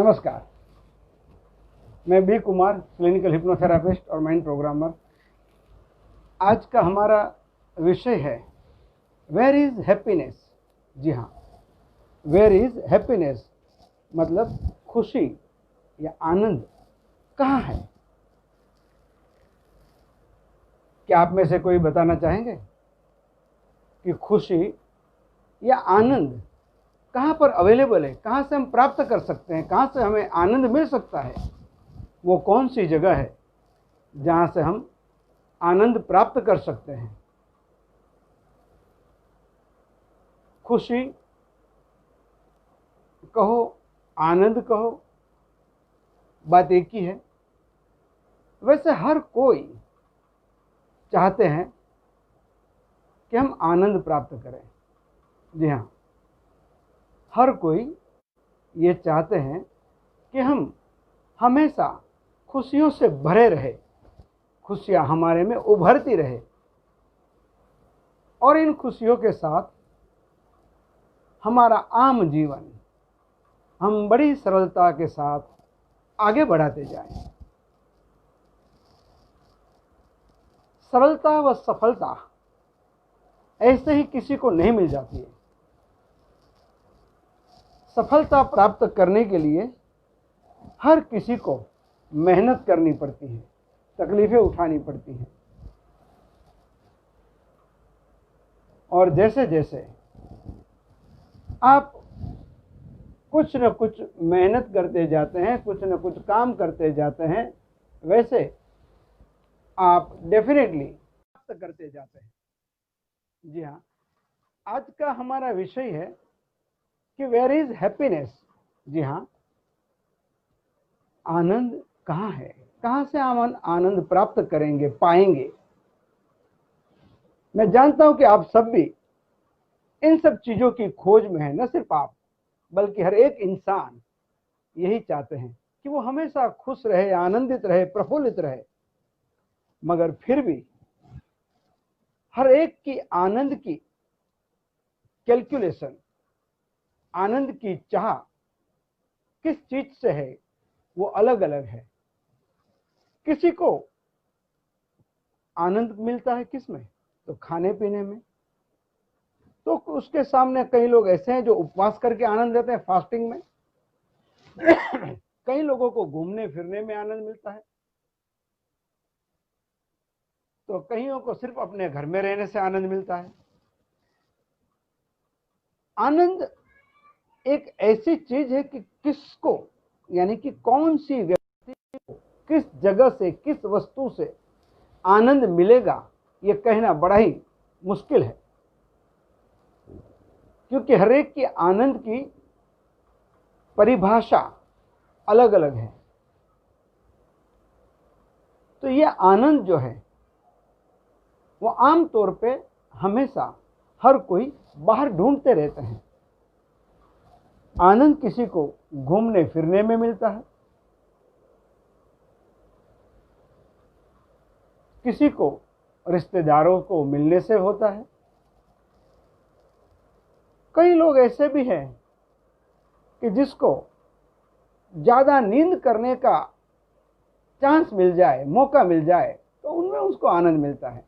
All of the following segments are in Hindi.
नमस्कार, मैं बी कुमार, क्लिनिकल हिप्नोथेरापिस्ट और माइंड प्रोग्रामर। आज का हमारा विषय है वेयर इज़ हैप्पीनेस। जी हाँ, वेयर इज़ हैप्पीनेस मतलब खुशी या आनंद कहाँ है। क्या आप में से कोई बताना चाहेंगे कि खुशी या आनंद कहाँ पर अवेलेबल है, कहाँ से हम प्राप्त कर सकते हैं, कहाँ से हमें आनंद मिल सकता है? वो कौन सी जगह है जहाँ से हम आनंद प्राप्त कर सकते हैं? खुशी कहो, आनंद कहो, बात एक ही है। वैसे हर कोई चाहते हैं कि हम आनंद प्राप्त करें। जी हाँ, हर कोई ये चाहते हैं कि हम हमेशा खुशियों से भरे रहे, खुशियाँ हमारे में उभरती रहे और इन खुशियों के साथ हमारा आम जीवन हम बड़ी सरलता के साथ आगे बढ़ाते जाएं। सरलता व सफलता ऐसे ही किसी को नहीं मिल जाती है। सफलता प्राप्त करने के लिए हर किसी को मेहनत करनी पड़ती है, तकलीफें उठानी पड़ती हैं। और जैसे जैसे आप कुछ न कुछ मेहनत करते जाते हैं, कुछ न कुछ काम करते जाते हैं, वैसे आप डेफिनेटली प्राप्त करते जाते हैं। जी हाँ, आज का हमारा विषय है कि वेयर इज हैप्पीनेस। जी हाँ, आनंद कहाँ है, कहाँ से हम आनंद प्राप्त करेंगे, पाएंगे? मैं जानता हूं कि आप सब भी इन सब चीजों की खोज में है। न सिर्फ आप बल्कि हर एक इंसान यही चाहते हैं कि वो हमेशा खुश रहे, आनंदित रहे, प्रफुल्लित रहे। मगर फिर भी हर एक की आनंद की कैलकुलेशन, आनंद की चाह किस चीज से है वो अलग अलग है। किसी को आनंद मिलता है किस में? तो खाने पीने में। तो उसके सामने कई लोग ऐसे हैं जो उपवास करके आनंद लेते हैं, फास्टिंग में। कई लोगों को घूमने फिरने में आनंद मिलता है, तो कईयों को सिर्फ अपने घर में रहने से आनंद मिलता है। आनंद एक ऐसी चीज है कि किसको, यानी कि कौन सी व्यक्ति को किस जगह से, किस वस्तु से आनंद मिलेगा, ये कहना बड़ा ही मुश्किल है, क्योंकि हर एक की आनंद की परिभाषा अलग अलग है। तो ये आनंद जो है वो आम तौर पे हमेशा हर कोई बाहर ढूंढते रहते हैं। आनंद किसी को घूमने फिरने में मिलता है, किसी को रिश्तेदारों को मिलने से होता है। कई लोग ऐसे भी हैं कि जिसको ज्यादा नींद करने का चांस मिल जाए, मौका मिल जाए, तो उनमें उसको आनंद मिलता है।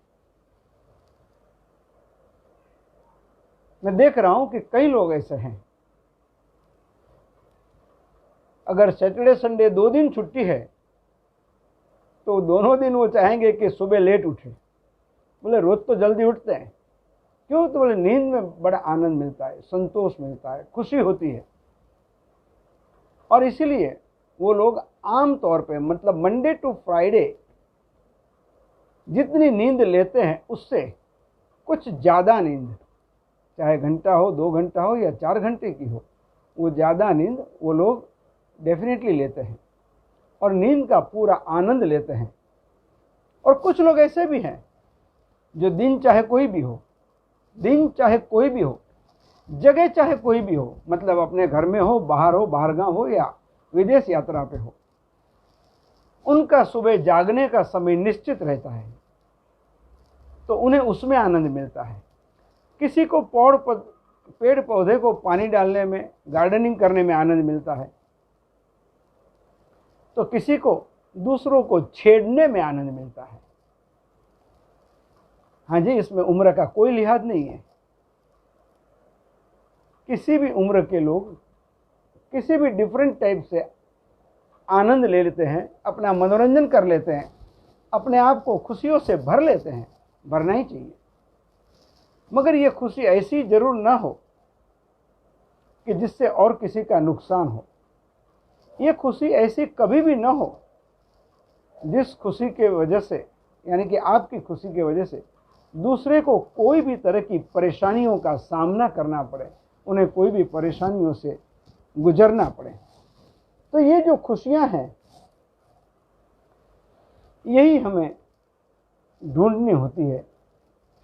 मैं देख रहा हूं कि कई लोग ऐसे हैं, अगर सैटरडे संडे 2 दिन छुट्टी है तो दोनों दिन वो चाहेंगे कि सुबह लेट उठे। बोले रोज तो जल्दी उठते हैं, क्यों? तो बोले नींद में बड़ा आनंद मिलता है, संतोष मिलता है, खुशी होती है। और इसीलिए वो लोग आम तौर पे, मतलब मंडे टू फ्राइडे जितनी नींद लेते हैं उससे कुछ ज्यादा नींद, चाहे घंटा हो, 2 घंटा हो या 4 घंटे की हो, वो ज्यादा नींद वो लोग डेफिनेटली लेते हैं और नींद का पूरा आनंद लेते हैं। और कुछ लोग ऐसे भी हैं जो दिन चाहे कोई भी हो, दिन चाहे कोई भी हो, जगह चाहे कोई भी हो, मतलब अपने घर में हो, बाहरगांव हो या विदेश यात्रा पे हो, उनका सुबह जागने का समय निश्चित रहता है, तो उन्हें उसमें आनंद मिलता है। किसी को पेड़ पौधे को पानी डालने में, गार्डनिंग करने में आनंद मिलता है। तो किसी को दूसरों को छेड़ने में आनंद मिलता है। हाँ जी, इसमें उम्र का कोई लिहाज नहीं है। किसी भी उम्र के लोग किसी भी डिफरेंट टाइप से आनंद ले लेते हैं, अपना मनोरंजन कर लेते हैं, अपने आप को खुशियों से भर लेते हैं। भरना ही चाहिए, मगर ये खुशी ऐसी जरूर ना हो कि जिससे और किसी का नुकसान हो। ये खुशी ऐसी कभी भी ना हो जिस खुशी के वजह से, यानी कि आपकी खुशी की वजह से दूसरे को कोई भी तरह की परेशानियों का सामना करना पड़े, उन्हें कोई भी परेशानियों से गुजरना पड़े। तो ये जो खुशियां हैं, यही हमें ढूंढनी होती है,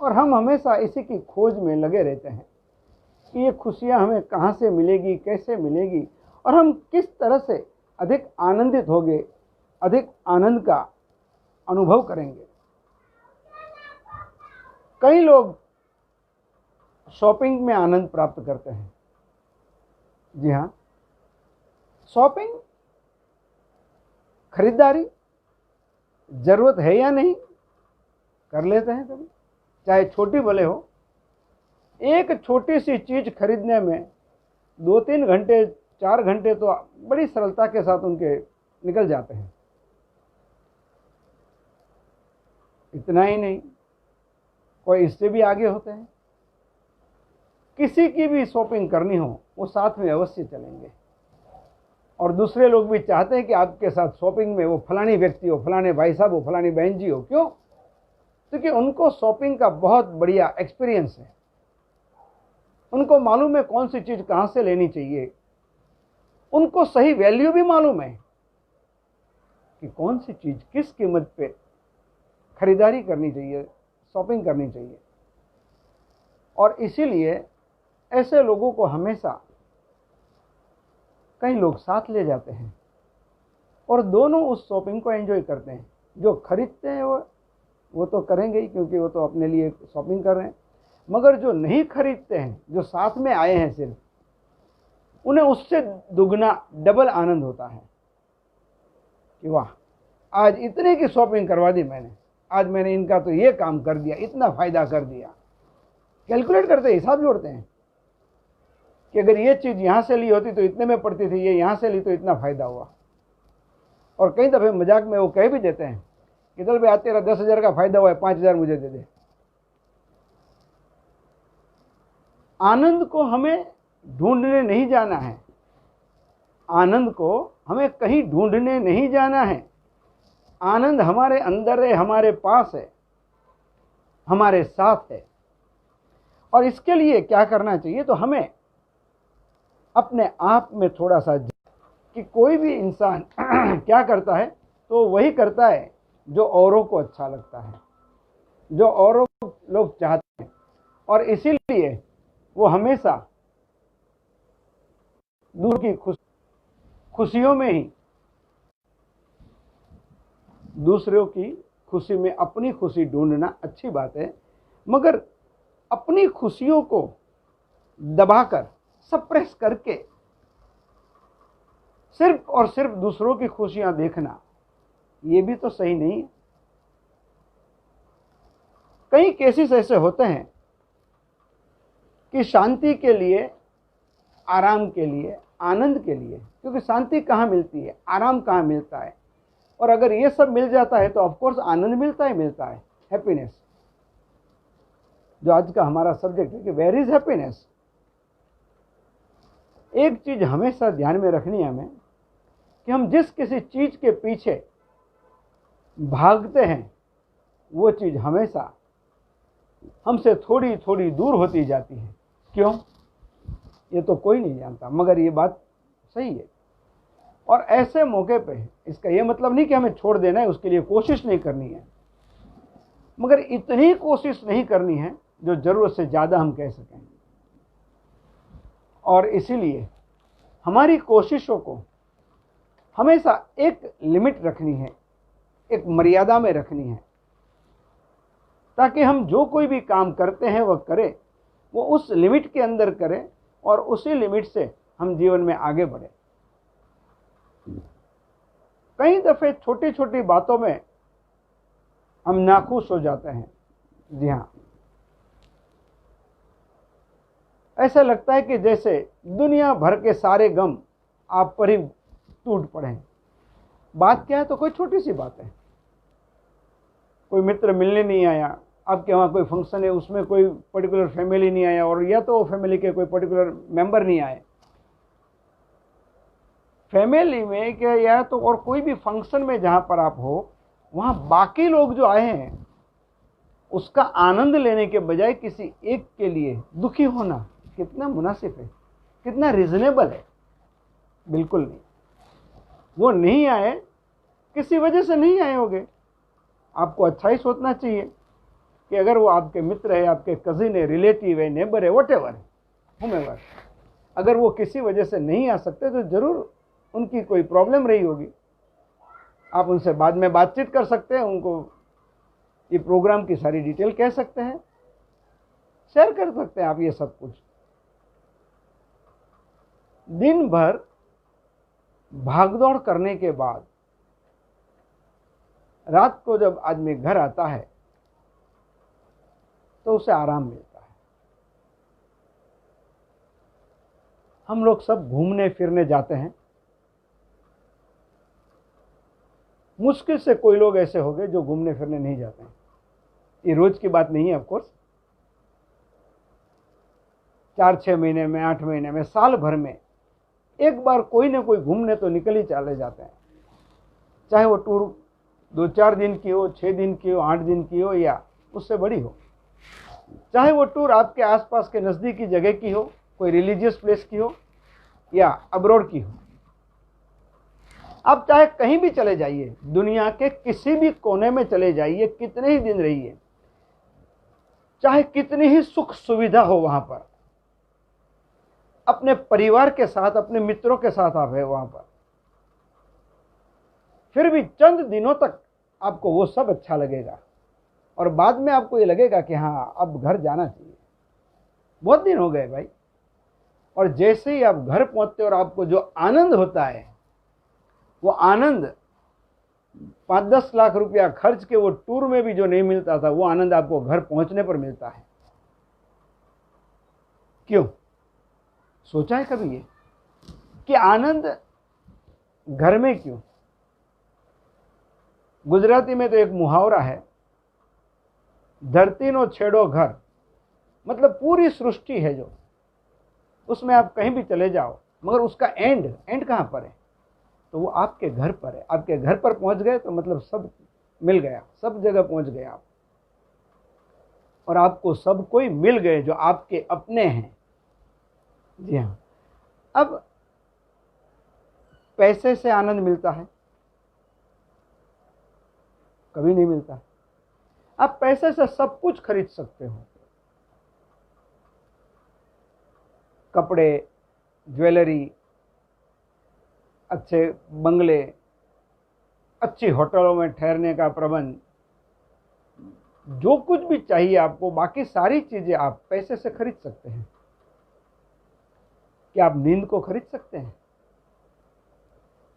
और हम हमेशा इसी की खोज में लगे रहते हैं कि ये खुशियां हमें कहाँ से मिलेगी, कैसे मिलेगी, और हम किस तरह से अधिक आनंदित होंगे, अधिक आनंद का अनुभव करेंगे। कई लोग शॉपिंग में आनंद प्राप्त करते हैं। जी हाँ, शॉपिंग, खरीदारी जरूरत है या नहीं, कर लेते हैं कभी, चाहे छोटी भले हो। एक छोटी सी चीज खरीदने में 2-3 घंटे 4 घंटे तो बड़ी सरलता के साथ उनके निकल जाते हैं। इतना ही नहीं, कोई इससे भी आगे होते हैं। किसी की भी शॉपिंग करनी हो, वो साथ में अवश्य चलेंगे, और दूसरे लोग भी चाहते हैं कि आपके साथ शॉपिंग में वो फलानी व्यक्ति हो, फलाने भाई साहब हो, फलानी बहन जी हो। क्यों? क्योंकि उनको शॉपिंग का बहुत बढ़िया एक्सपीरियंस है। उनको मालूम है कौन सी चीज कहां से लेनी चाहिए। उनको सही वैल्यू भी मालूम है कि कौन सी चीज किस कीमत पे खरीदारी करनी चाहिए, शॉपिंग करनी चाहिए। और इसीलिए ऐसे लोगों को हमेशा कई लोग साथ ले जाते हैं, और दोनों उस शॉपिंग को एंजॉय करते हैं। जो खरीदते हैं वो तो करेंगे ही, क्योंकि वो तो अपने लिए शॉपिंग कर रहे हैं। मगर जो नहीं खरीदते हैं, जो साथ में आए हैं सिर्फ, उन्हें उससे दुगना डबल आनंद होता है कि वाह, आज इतने की शॉपिंग करवा दी मैंने, आज मैंने इनका तो ये काम कर दिया, इतना फायदा कर दिया। कैलकुलेट करते, हिसाब जोड़ते हैं कि अगर ये चीज यहां से ली होती तो इतने में पड़ती थी, ये यहां से ली तो इतना फायदा हुआ। और कई दफे मजाक में वो कह भी देते हैं कि चल भाई, आज तेरा 10,000 का फायदा हुआ है, 5,000 मुझे दे दे। आनंद को हमें ढूंढने नहीं जाना है, आनंद को हमें कहीं ढूंढने नहीं जाना है। आनंद हमारे अंदर है, हमारे पास है, हमारे साथ है। और इसके लिए क्या करना चाहिए? तो हमें अपने आप में थोड़ा सा, कि कोई भी इंसान क्या करता है तो वही करता है जो औरों को अच्छा लगता है, जो औरों लोग चाहते हैं। और इसीलिए वो हमेशा दूर की खुशियों में ही, दूसरों की खुशी में अपनी खुशी ढूंढना अच्छी बात है, मगर अपनी खुशियों को दबाकर, सप्रेस करके सिर्फ और सिर्फ दूसरों की खुशियां देखना, ये भी तो सही नहीं है। कई केसेस ऐसे होते हैं कि शांति के लिए, आराम के लिए, आनंद के लिए, क्योंकि शांति कहाँ मिलती है, आराम कहाँ मिलता है, और अगर ये सब मिल जाता है तो ऑफकोर्स आनंद मिलता है, हैप्पीनेस, जो आज का हमारा सब्जेक्ट है कि वेयर इज हैप्पीनेस। एक चीज हमेशा ध्यान में रखनी है हमें कि हम जिस किसी चीज के पीछे भागते हैं, वो चीज हमेशा हमसे थोड़ी थोड़ी दूर होती जाती है। क्यों? ये तो कोई नहीं जानता, मगर ये बात सही है। और ऐसे मौके पे इसका ये मतलब नहीं कि हमें छोड़ देना है, उसके लिए कोशिश नहीं करनी है, मगर इतनी कोशिश नहीं करनी है जो जरूरत से ज्यादा हम कह सकें। और इसीलिए हमारी कोशिशों को हमेशा एक लिमिट रखनी है, एक मर्यादा में रखनी है, ताकि हम जो कोई भी काम करते हैं वह करें, वो उस लिमिट के अंदर करें, और उसी लिमिट से हम जीवन में आगे बढ़े। कई दफ़े छोटी छोटी बातों में हम नाखुश हो जाते हैं। जी हाँ, ऐसा लगता है कि जैसे दुनिया भर के सारे गम आप पर ही टूट पड़े हैं। बात क्या है? तो कोई छोटी सी बात है। कोई मित्र मिलने नहीं आया, आपके वहाँ कोई फंक्शन है, उसमें कोई पर्टिकुलर फैमिली नहीं आया, और या तो फैमिली के कोई पर्टिकुलर मेंबर नहीं आए। फैमिली में क्या, या तो और कोई भी फंक्शन में जहाँ पर आप हो, वहाँ बाकी लोग जो आए हैं उसका आनंद लेने के बजाय किसी एक के लिए दुखी होना कितना मुनासिब है, कितना रीजनेबल है? बिल्कुल नहीं। वो नहीं आए, किसी वजह से नहीं आए होंगे। आपको अच्छा ही सोचना चाहिए कि अगर वो आपके मित्र है, आपके कजिन है, रिलेटिव है, नेबर है, व्हाटएवर है, हुमेवर, अगर वो किसी वजह से नहीं आ सकते तो जरूर उनकी कोई प्रॉब्लम रही होगी। आप उनसे बाद में बातचीत कर सकते हैं, उनको ये प्रोग्राम की सारी डिटेल कह सकते हैं, शेयर कर सकते हैं आप ये सब कुछ। दिन भर भागदौड़ करने के बाद रात को जब आदमी घर आता है तो उसे आराम मिलता है। हम लोग सब घूमने फिरने जाते हैं। मुश्किल से कोई लोग ऐसे होंगे जो घूमने फिरने नहीं जाते हैं। ये रोज की बात नहीं है, ऑफ कोर्स। 4-6 महीने में, 8 महीने में, साल भर में एक बार कोई ना कोई घूमने तो निकल ही चले जाते हैं। चाहे वो टूर 2-4 दिन की हो, 6 दिन की हो, 8 दिन की हो, या उससे बड़ी हो। चाहे वो टूर आपके आसपास के नज़दीकी जगह की हो, कोई रिलीजियस प्लेस की हो, या अब्रॉड की हो। आप चाहे कहीं भी चले जाइए, दुनिया के किसी भी कोने में चले जाइए, कितने ही दिन रहिए, चाहे कितनी ही सुख सुविधा हो वहां पर, अपने परिवार के साथ, अपने मित्रों के साथ आप है वहां पर, फिर भी चंद दिनों तक आपको वो सब अच्छा लगेगा, और बाद में आपको ये लगेगा कि हाँ, अब घर जाना चाहिए, बहुत दिन हो गए भाई। और जैसे ही आप घर पहुंचते और आपको जो आनंद होता है, वो आनंद 5-10 लाख रुपया खर्च के वो टूर में भी जो नहीं मिलता था, वो आनंद आपको घर पहुंचने पर मिलता है। क्यों? सोचा है कभी ये कि आनंद घर में क्यों? गुजराती में तो एक मुहावरा है, धरती नो छेड़ो घर, मतलब पूरी सृष्टि है जो, उसमें आप कहीं भी चले जाओ, मगर उसका एंड कहां पर है? तो वो आपके घर पर है। आपके घर पर पहुंच गए तो मतलब सब मिल गया, सब जगह पहुंच गए आप, और आपको सब कोई मिल गए जो आपके अपने हैं। जी हाँ। अब पैसे से आनंद मिलता है? कभी नहीं मिलता। आप पैसे से सब कुछ खरीद सकते हो, कपड़े, ज्वेलरी, अच्छे बंगले, अच्छी होटलों में ठहरने का प्रबंध, जो कुछ भी चाहिए आपको, बाकी सारी चीजें आप पैसे से खरीद सकते हैं। क्या आप नींद को खरीद सकते हैं?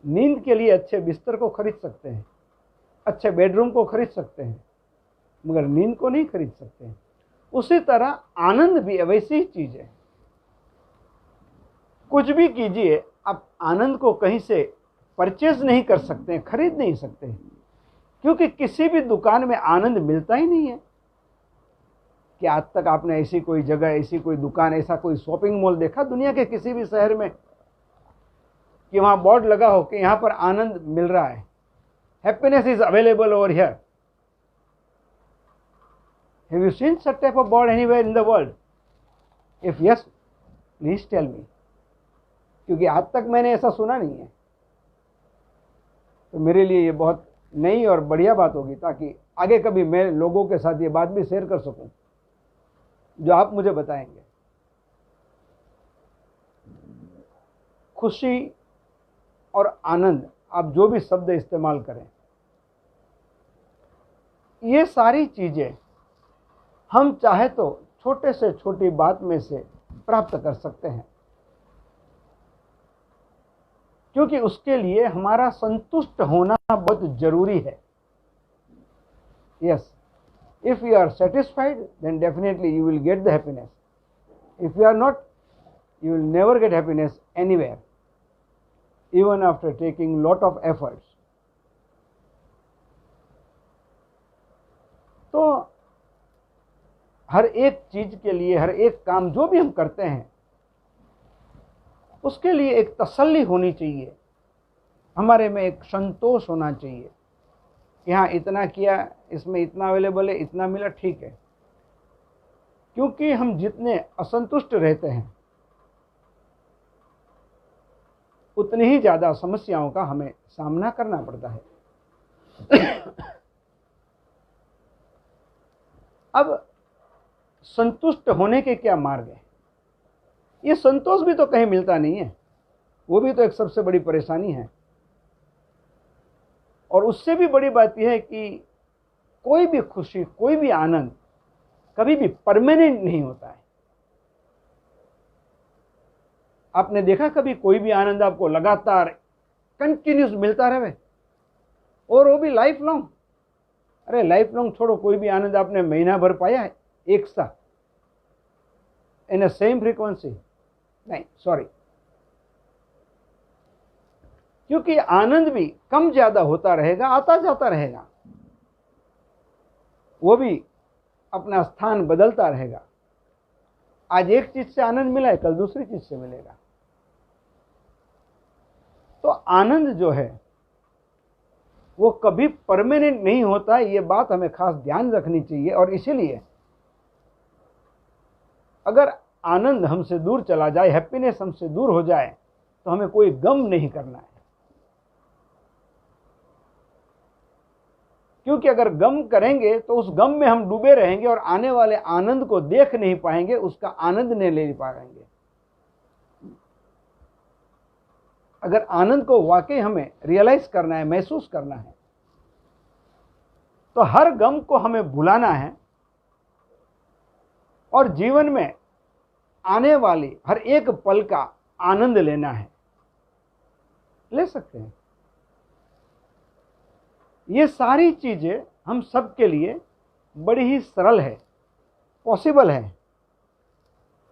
नींद के लिए अच्छे बिस्तर को खरीद सकते हैं, अच्छे बेडरूम को खरीद सकते हैं, मगर नींद को नहीं खरीद सकते हैं। उसी तरह आनंद भी वैसी ही चीज है। कुछ भी कीजिए, आप आनंद को कहीं से परचेज नहीं कर सकते हैं, खरीद नहीं सकते हैं, क्योंकि किसी भी दुकान में आनंद मिलता ही नहीं है। कि आज तक आपने ऐसी कोई जगह, ऐसी कोई दुकान, ऐसा कोई शॉपिंग मॉल देखा दुनिया के किसी भी शहर में कि वहां बोर्ड लगा हो कि यहां पर आनंद मिल रहा है, happiness is available over here? Have you seen such type of board anywhere in the world? If yes, please tell me, क्योंकि आज तक मैंने ऐसा सुना नहीं है। तो मेरे लिए ये बहुत नई और बढ़िया बात होगी, ताकि आगे कभी मैं लोगों के साथ ये बात भी शेयर कर सकूं जो आप मुझे बताएंगे। खुशी और आनंद, आप जो भी शब्द इस्तेमाल करें, ये सारी चीजें हम चाहे तो छोटे से छोटी बात में से प्राप्त कर सकते हैं। क्योंकि उसके लिए हमारा संतुष्ट होना बहुत जरूरी है। Yes, if you are satisfied then definitely you will get the happiness. If you are not, you will never get happiness anywhere, even after taking lot of efforts. तो हर एक चीज के लिए, हर एक काम जो भी हम करते हैं, उसके लिए एक तसल्ली होनी चाहिए, हमारे में एक संतोष होना चाहिए कि हाँ इतना किया, इसमें इतना अवेलेबल है, इतना मिला, ठीक है। क्योंकि हम जितने असंतुष्ट रहते हैं उतनी ही ज्यादा समस्याओं का हमें सामना करना पड़ता है। अब संतुष्ट होने के क्या मार्ग है? ये संतोष भी तो कहीं मिलता नहीं है, वो भी तो एक सबसे बड़ी परेशानी है। और उससे भी बड़ी बात यह है कि कोई भी खुशी, कोई भी आनंद कभी भी परमानेंट नहीं होता है। आपने देखा कभी कोई भी आनंद आपको लगातार कंटिन्यूस मिलता रहे, और वो भी लाइफ लॉन्ग? अरे लाइफ लॉन्ग छोड़ो, कोई भी आनंद आपने महीना भर पाया है एक साथ इन अ सेम फ्रीक्वेंसी? नहीं, सॉरी। क्योंकि आनंद भी कम ज्यादा होता रहेगा, आता जाता रहेगा, वो भी अपना स्थान बदलता रहेगा। आज एक चीज से आनंद मिला है, कल दूसरी चीज से मिलेगा। तो आनंद जो है वो कभी परमानेंट नहीं होता है, ये बात हमें खास ध्यान रखनी चाहिए। और इसीलिए अगर आनंद हमसे दूर चला जाए, हैप्पीनेस हमसे दूर हो जाए, तो हमें कोई गम नहीं करना है। क्योंकि अगर गम करेंगे तो उस गम में हम डूबे रहेंगे और आने वाले आनंद को देख नहीं पाएंगे, उसका आनंद नहीं ले पाएंगे। अगर आनंद को वाकई हमें रियलाइज करना है, महसूस करना है, तो हर गम को हमें भुलाना है और जीवन में आने वाली हर एक पल का आनंद लेना है। ले सकते हैं। ये सारी चीजें हम सब के लिए बड़ी ही सरल है, पॉसिबल है।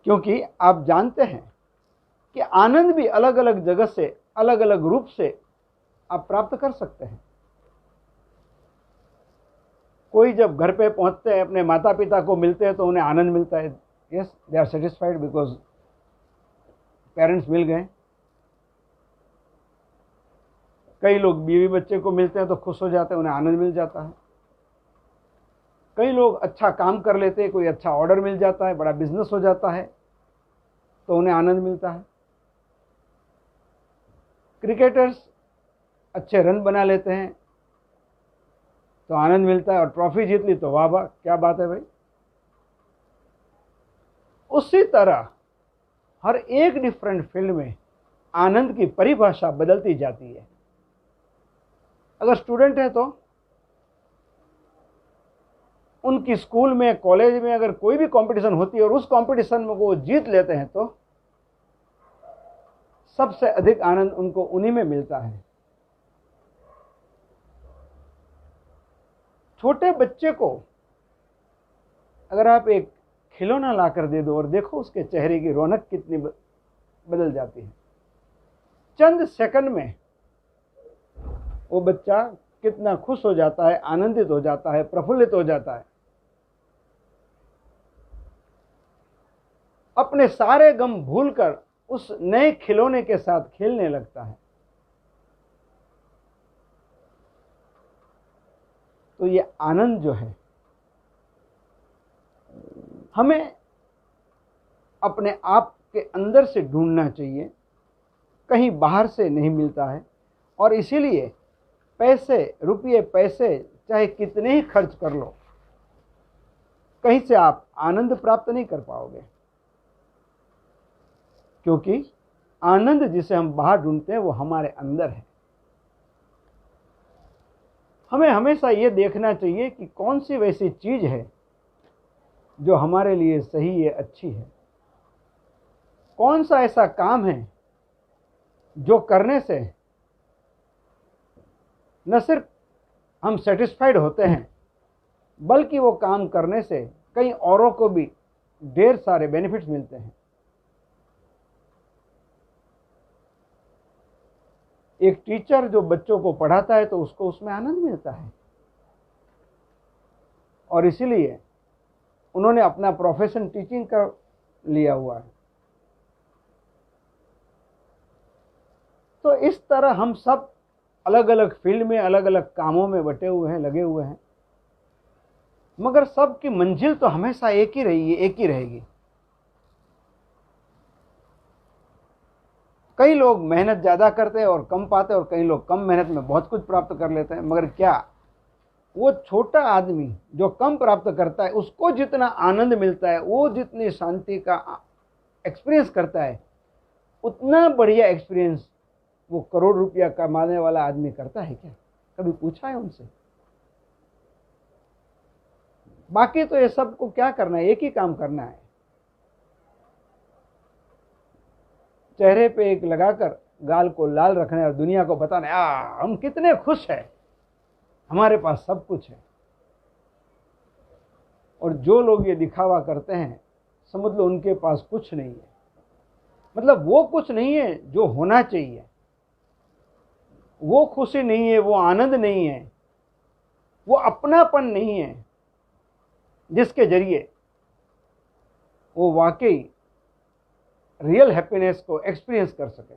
क्योंकि आप जानते हैं कि आनंद भी अलग अलग जगह से, अलग अलग रूप से आप प्राप्त कर सकते हैं। कोई जब घर पे पहुंचते हैं, अपने माता पिता को मिलते हैं, तो उन्हें आनंद मिलता है। Yes, they are satisfied because parents मिल गए। कई लोग बीवी बच्चे को मिलते हैं तो खुश हो जाते हैं, उन्हें आनंद मिल जाता है। कई लोग अच्छा काम कर लेते हैं, कोई अच्छा ऑर्डर मिल जाता है, बड़ा बिजनेस हो जाता है, तो उन्हें आनंद मिलता है। क्रिकेटर्स अच्छे रन बना लेते हैं तो आनंद मिलता है, और ट्रॉफी जीत ली तो वाह वाह, क्या बात है भाई। उसी तरह हर एक डिफरेंट फील्ड में आनंद की परिभाषा बदलती जाती है। अगर स्टूडेंट है तो उनकी स्कूल में, कॉलेज में अगर कोई भी कंपटीशन होती है और उस कंपटीशन में वो जीत लेते हैं, तो सबसे अधिक आनंद उनको उन्हीं में मिलता है। छोटे बच्चे को अगर आप एक खिलौना लाकर दे दो और देखो उसके चेहरे की रौनक कितनी बदल जाती है। चंद सेकंड में वो बच्चा कितना खुश हो जाता है, आनंदित हो जाता है, प्रफुल्लित हो जाता है, अपने सारे गम भूलकर उस नए खिलौने के साथ खेलने लगता है। तो ये आनंद जो है हमें अपने आप के अंदर से ढूंढना चाहिए, कहीं बाहर से नहीं मिलता है। और इसीलिए पैसे, रुपये, पैसे चाहे कितने ही खर्च कर लो, कहीं से आप आनंद प्राप्त नहीं कर पाओगे। क्योंकि आनंद जिसे हम बाहर ढूंढते हैं वो हमारे अंदर है। हमें हमेशा ये देखना चाहिए कि कौन सी वैसी चीज है जो हमारे लिए सही है, अच्छी है। कौन सा ऐसा काम है जो करने से न सिर्फ हम सेटिस्फाइड होते हैं, बल्कि वो काम करने से कई औरों को भी ढेर सारे बेनिफिट्स मिलते हैं। एक टीचर जो बच्चों को पढ़ाता है तो उसको उसमें आनंद मिलता है, और इसीलिए उन्होंने अपना प्रोफेशन टीचिंग का लिया हुआ है। तो इस तरह हम सब अलग अलग फील्ड में, अलग अलग कामों में बटे हुए हैं, लगे हुए हैं, मगर सबकी मंजिल तो हमेशा एक ही रही है, एक ही रहेगी। कई लोग मेहनत ज़्यादा करते हैं और कम पाते हैं, और कई लोग कम मेहनत में बहुत कुछ प्राप्त कर लेते हैं। मगर क्या वो छोटा आदमी जो कम प्राप्त करता है, उसको जितना आनंद मिलता है, वो जितनी शांति का एक्सपीरियंस करता है, उतना बढ़िया एक्सपीरियंस वो करोड़ रुपया कमाने वाला आदमी करता है क्या? कभी पूछा है उनसे? बाकी तो ये सबको क्या करना है, एक ही काम करना है, चेहरे पे एक लगाकर गाल को लाल रखना है और दुनिया को बताना है हम कितने खुश हैं, हमारे पास सब कुछ है। और जो लोग ये दिखावा करते हैं, समझ लो उनके पास कुछ नहीं है। मतलब वो कुछ नहीं है जो होना चाहिए, वो खुशी नहीं है, वो आनंद नहीं है, वो अपनापन नहीं है, जिसके जरिए वो वाकई रियल हैप्पीनेस को एक्सपीरियंस कर सके।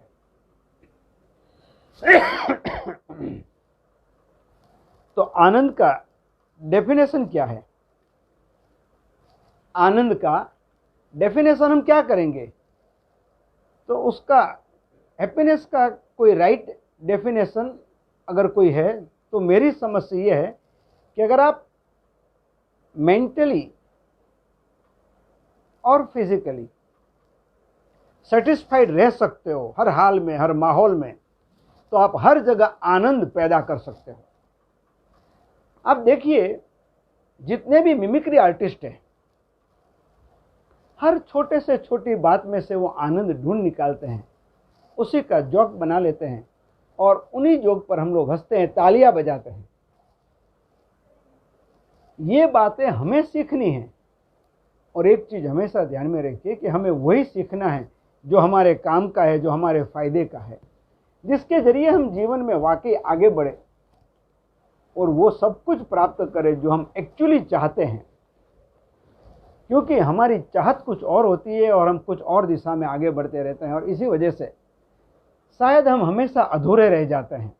तो आनंद का डेफिनेशन क्या है? आनंद का डेफिनेशन हम क्या करेंगे? तो उसका हैप्पीनेस का कोई राइट डेफिनेशन अगर कोई है, तो मेरी समझ से ये है कि अगर आप मेंटली और फिजिकली सेटिस्फाइड रह सकते हो हर हाल में, हर माहौल में, तो आप हर जगह आनंद पैदा कर सकते हो। आप देखिए, जितने भी मिमिक्री आर्टिस्ट हैं, हर छोटे से छोटी बात में से वो आनंद ढूंढ निकालते हैं, उसी का जोक बना लेते हैं, और उन्हीं जोक पर हम लोग हंसते हैं, तालियां बजाते हैं। ये बातें हमें सीखनी है। और एक चीज हमेशा ध्यान में रखिए कि हमें वही सीखना है जो हमारे काम का है, जो हमारे फायदे का है, जिसके जरिए हम जीवन में वाकई आगे बढ़े और वो सब कुछ प्राप्त करें जो हम एक्चुअली चाहते हैं। क्योंकि हमारी चाहत कुछ और होती है और हम कुछ और दिशा में आगे बढ़ते रहते हैं, और इसी वजह से शायद हम हमेशा अधूरे रह जाते हैं।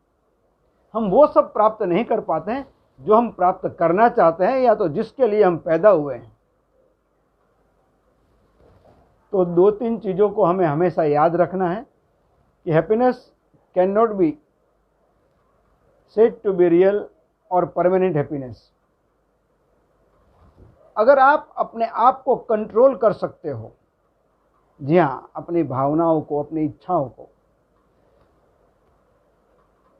हम वो सब प्राप्त नहीं कर पाते हैं जो हम प्राप्त करना चाहते हैं, या तो जिसके लिए हम पैदा हुए हैं। तो दो तीन चीज़ों को हमें हमेशा याद रखना है कि happiness can not be said to be real और परमानेंट हैप्पीनेस। अगर आप अपने आप को कंट्रोल कर सकते हो, जी हाँ, अपनी भावनाओं को, अपनी इच्छाओं को,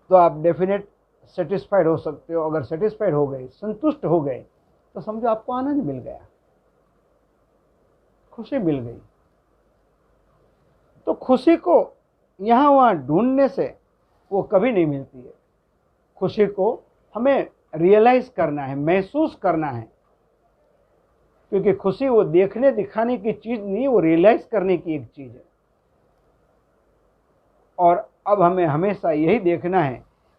तो आप डेफिनेट सेटिस्फाइड हो सकते हो। अगर सेटिस्फाइड हो गए, संतुष्ट हो गए, तो समझो आपको आनंद मिल गया, खुशी मिल गई। तो खुशी को यहाँ वहाँ ढूंढने से वो कभी नहीं मिलती है। खुशी को हमें रियलाइज करना है, महसूस करना है, क्योंकि खुशी वो देखने दिखाने की चीज नहीं, वो रियलाइज करने की एक चीज है। और अब हमें हमेशा यही देखना है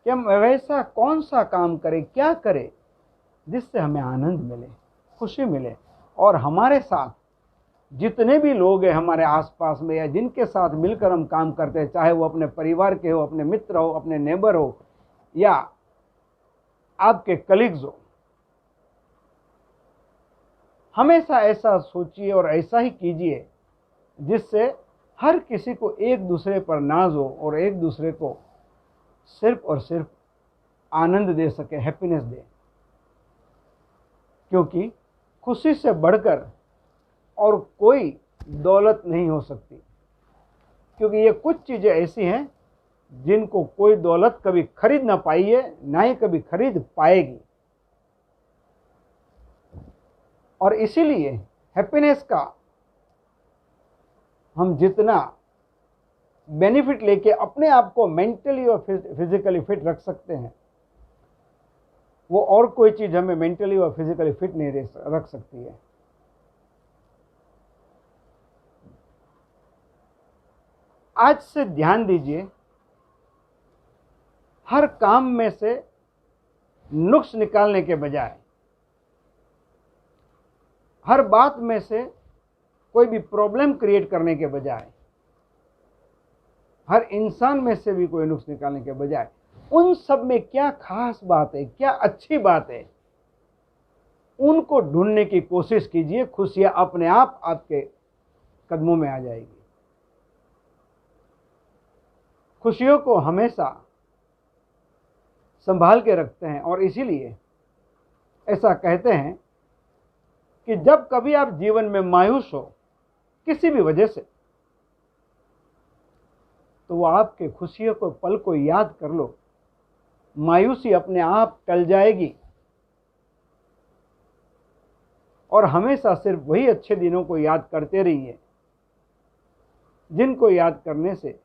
कि हम वैसा कौन सा काम करें, क्या करें, जिससे हमें आनंद मिले, खुशी मिले, और हमारे साथ जितने भी लोग हैं हमारे आसपास में, या जिनके साथ मिलकर हम काम करते हैं, चाहे वो अपने परिवार के हो, अपने मित्र हो, अपने नेबर हो, या आपके कलीग्स हो, हमेशा ऐसा सोचिए और ऐसा ही कीजिए जिससे हर किसी को एक दूसरे पर नाज हो और एक दूसरे को सिर्फ और सिर्फ आनंद दे सके, हैप्पीनेस दे। क्योंकि खुशी से बढ़कर और कोई दौलत नहीं हो सकती, क्योंकि ये कुछ चीज़ें ऐसी हैं जिनको कोई दौलत कभी खरीद ना पाई है, ना ही कभी खरीद पाएगी। और इसीलिए हैप्पीनेस का हम जितना बेनिफिट लेके अपने आप को मेंटली और फिजिकली फिट रख सकते हैं, वो और कोई चीज़ हमें मेंटली और फिजिकली फिट नहीं रख सकती है। आज से ध्यान दीजिए, हर काम में से नुक्स निकालने के बजाय, हर बात में से कोई भी प्रॉब्लम क्रिएट करने के बजाय, हर इंसान में से भी कोई नुक्स निकालने के बजाय, उन सब में क्या खास बात है, क्या अच्छी बात है, उनको ढूंढने की कोशिश कीजिए। खुशियां अपने आप आपके कदमों में आ जाएगी। खुशियों को हमेशा संभाल के रखते हैं और इसीलिए ऐसा कहते हैं कि जब कभी आप जीवन में मायूस हो किसी भी वजह से, तो वो आपके खुशियों को पल को याद कर लो, मायूसी अपने आप टल जाएगी और हमेशा सिर्फ वही अच्छे दिनों को याद करते रहिए, जिनको याद करने से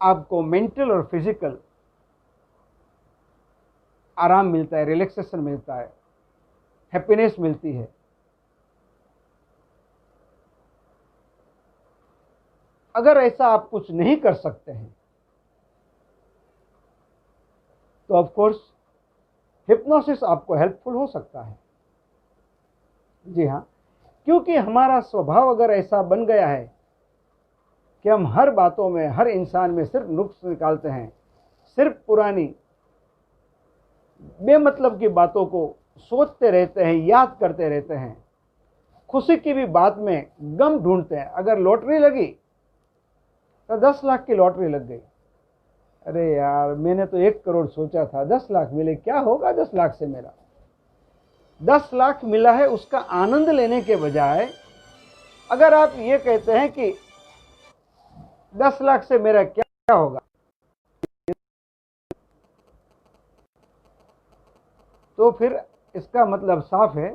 आपको मेंटल और फिजिकल आराम मिलता है, रिलैक्सेशन मिलता है, हैप्पीनेस मिलती है। अगर ऐसा आप कुछ नहीं कर सकते हैं तो ऑफ कोर्स हिप्नोसिस आपको हेल्पफुल हो सकता है। जी हाँ, क्योंकि हमारा स्वभाव अगर ऐसा बन गया है कि हम हर बातों में, हर इंसान में सिर्फ नुक्स निकालते हैं, सिर्फ पुरानी बेमतलब की बातों को सोचते रहते हैं, याद करते रहते हैं, खुशी की भी बात में गम ढूंढते हैं। अगर लॉटरी लगी तो 10 लाख की लॉटरी लग गई, अरे यार मैंने तो 1 करोड़ सोचा था, 10 लाख मिले, क्या होगा 10 लाख से मेरा। 10 लाख मिला है उसका आनंद लेने के बजाय अगर आप ये कहते हैं कि 10 लाख से मेरा क्या होगा, तो फिर इसका मतलब साफ है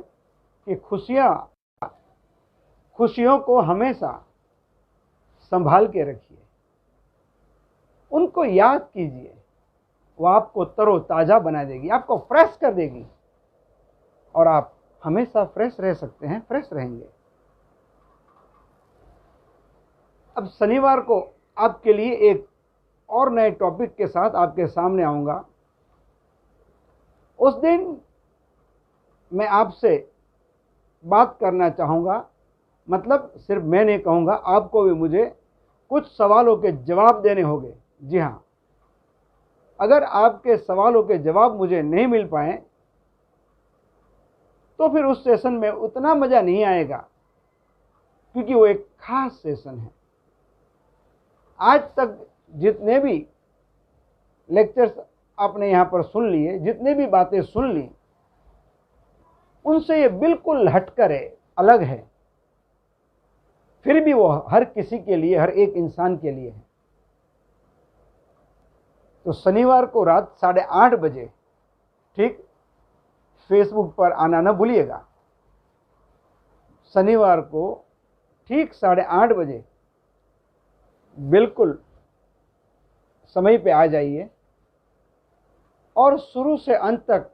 कि खुशियों को हमेशा संभाल के रखिए, उनको याद कीजिए, वो आपको तरोताजा बना देगी, आपको फ्रेश कर देगी और आप हमेशा फ्रेश रह सकते हैं, फ्रेश रहेंगे। अब शनिवार को आपके लिए एक और नए टॉपिक के साथ आपके सामने आऊंगा। उस दिन मैं आपसे बात करना चाहूँगा, मतलब सिर्फ मैं नहीं कहूँगा, आपको भी मुझे कुछ सवालों के जवाब देने होंगे। जी हाँ, अगर आपके सवालों के जवाब मुझे नहीं मिल पाए तो फिर उस सेशन में उतना मज़ा नहीं आएगा, क्योंकि वो एक खास सेशन है। आज तक जितने भी लेक्चर्स आपने यहाँ पर सुन लिए, जितने भी बातें सुन ली, उनसे ये बिल्कुल हटकर है, अलग है, फिर भी वो हर किसी के लिए, हर एक इंसान के लिए है। तो शनिवार को रात 8:30 बजे ठीक फेसबुक पर आना न भूलिएगा। शनिवार को ठीक 8:30 बजे बिल्कुल समय पे आ जाइए और शुरू से अंत तक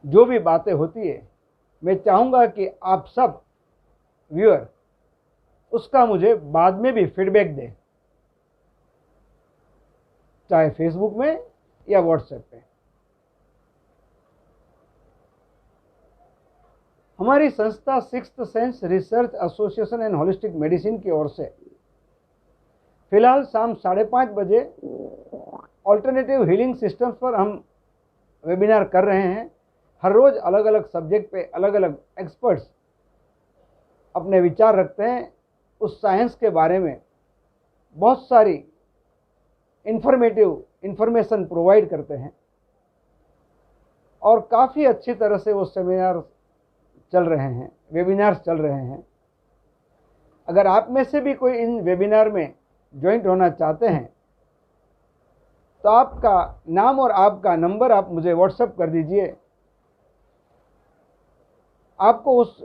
जो भी बातें होती है, मैं चाहूँगा कि आप सब व्यूअर उसका मुझे बाद में भी फीडबैक दें, चाहे फेसबुक में या व्हाट्सएप पे। हमारी संस्था sixth sense research association and holistic medicine की ओर से फिलहाल शाम 5:30 बजे ऑल्टरनेटिव हीलिंग सिस्टम्स पर हम वेबिनार कर रहे हैं। हर रोज़ अलग अलग सब्जेक्ट पे अलग अलग एक्सपर्ट्स अपने विचार रखते हैं, उस साइंस के बारे में बहुत सारी इंफॉर्मेशन प्रोवाइड करते हैं और काफ़ी अच्छी तरह से वो सेमिनार चल रहे हैं, वेबिनार्स चल रहे हैं। अगर आप में से भी कोई इन वेबिनार में ज्वाइंट होना चाहते हैं तो आपका नाम और आपका नंबर आप मुझे व्हाट्सएप कर दीजिए। आपको उस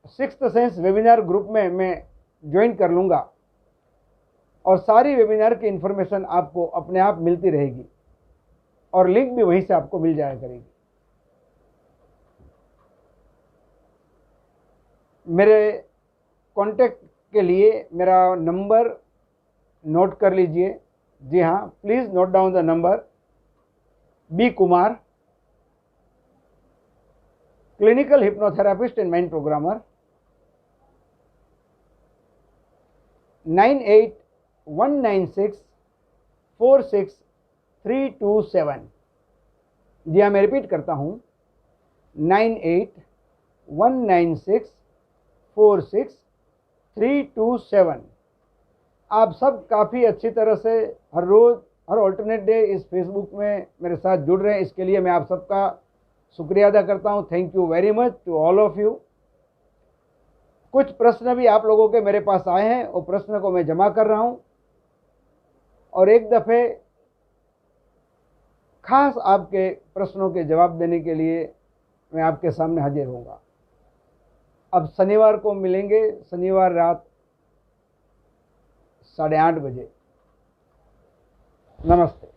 सिक्स्थ सेंस वेबिनार ग्रुप में मैं ज्वाइन कर लूँगा और सारी वेबिनार की इन्फॉर्मेशन आपको अपने आप मिलती रहेगी। और लिंक भी वहीं से आपको मिल जाया करेगी। मेरे कांटेक्ट के लिए मेरा नंबर नोट कर लीजिए। जी हाँ, please note down the number. B Kumar, clinical hypnotherapist and mind programmer, 9819646327। जी हाँ, मैं रिपीट करता हूँ, 9819646327। आप सब काफ़ी अच्छी तरह से हर रोज़, हर ऑल्टरनेट डे इस फेसबुक में मेरे साथ जुड़ रहे हैं। इसके लिए मैं आप सबका शुक्रिया अदा करता हूँ। Thank you very much to all of you. कुछ प्रश्न भी आप लोगों के मेरे पास आए हैं, वो प्रश्न को मैं जमा कर रहा हूँ और एक दफ़े खास आपके प्रश्नों के जवाब देने के लिए मैं आपके सामने हाजिर होऊंगा। अब शनिवार को मिलेंगे, शनिवार रात 8:30 बजे। नमस्ते।